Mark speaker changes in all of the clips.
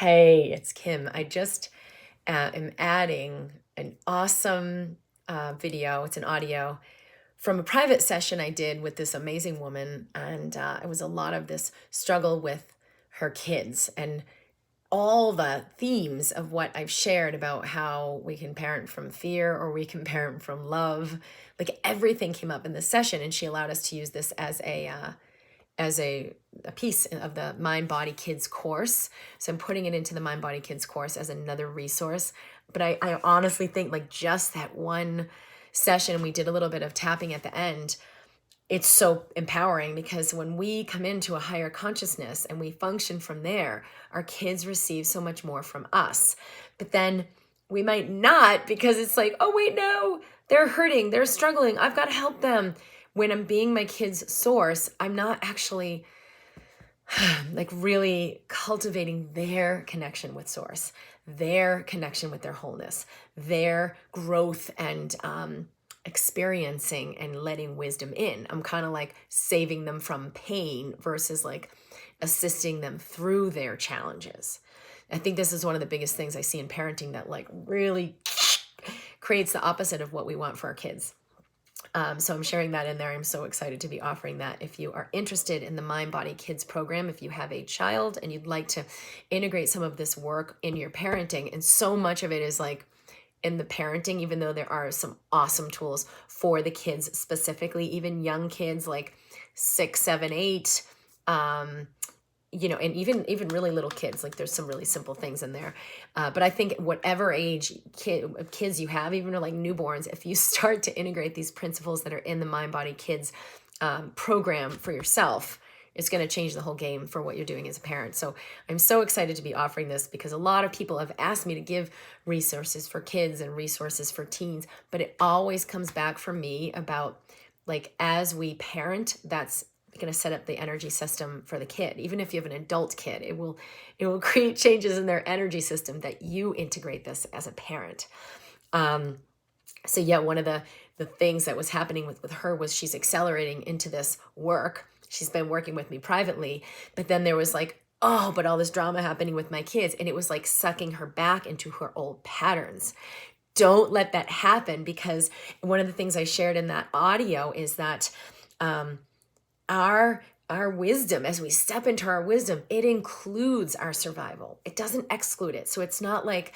Speaker 1: Hey, it's Kim. I just am adding an awesome video. It's an audio from a private session I did with this amazing woman. And it was a lot of this struggle with her kids and all the themes of what I've shared about how we can parent from fear or we can parent from love. Like everything came up in this session, and she allowed us to use this as a piece of the MindBody Kids course. So I'm putting it into the MindBody Kids course as another resource. But I honestly think like just that one session, we did a little bit of tapping at the end. It's so empowering because when we come into a higher consciousness and we function from there, our kids receive so much more from us. But then we might not, because it's like, oh, wait, no, they're hurting, they're struggling, I've got to help them. When I'm being my kid's source, I'm not actually like really cultivating their connection with source, their connection with their wholeness, their growth and experiencing and letting wisdom in. I'm kind of like saving them from pain versus like assisting them through their challenges. I think this is one of the biggest things I see in parenting that like really creates the opposite of what we want for our kids. So I'm sharing that in there. I'm so excited to be offering that. If you are interested in the MindBody Kids program, if you have a child and you'd like to integrate some of this work in your parenting, and so much of it is like in the parenting, even though there are some awesome tools for the kids specifically, even young kids like 6, 7, 8, and even really little kids, like there's some really simple things in there. But I think whatever age kids you have, even like newborns, if you start to integrate these principles that are in the MindBody Kids program for yourself, it's going to change the whole game for what you're doing as a parent. So I'm so excited to be offering this because a lot of people have asked me to give resources for kids and resources for teens, but it always comes back for me about like, as we parent, that's going to set up the energy system for the kid. Even if you have an adult kid, it will create changes in their energy system that you integrate this as a parent. So yeah, one of the things that was happening with her was she's accelerating into this work. She's been working with me privately, but then there was like, oh, but all this drama happening with my kids, and it was like sucking her back into her old patterns. Don't let that happen, because one of the things I shared in that audio is that our wisdom, as we step into our wisdom, it includes our survival. It doesn't exclude it. So it's not like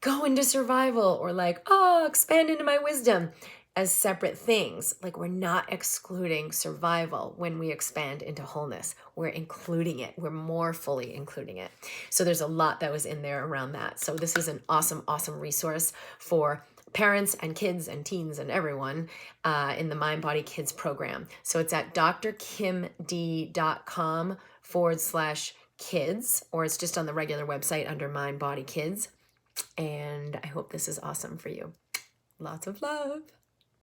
Speaker 1: go into survival or like, oh, expand into my wisdom as separate things. Like, we're not excluding survival when we expand into wholeness. We're including it. We're more fully including it. So there's a lot that was in there around that. So this is an awesome, awesome resource for parents and kids and teens and everyone in the MindBody Kids program. So it's at drkimd.com/kids, or it's just on the regular website under MindBody Kids. And I hope this is awesome for you. Lots of love.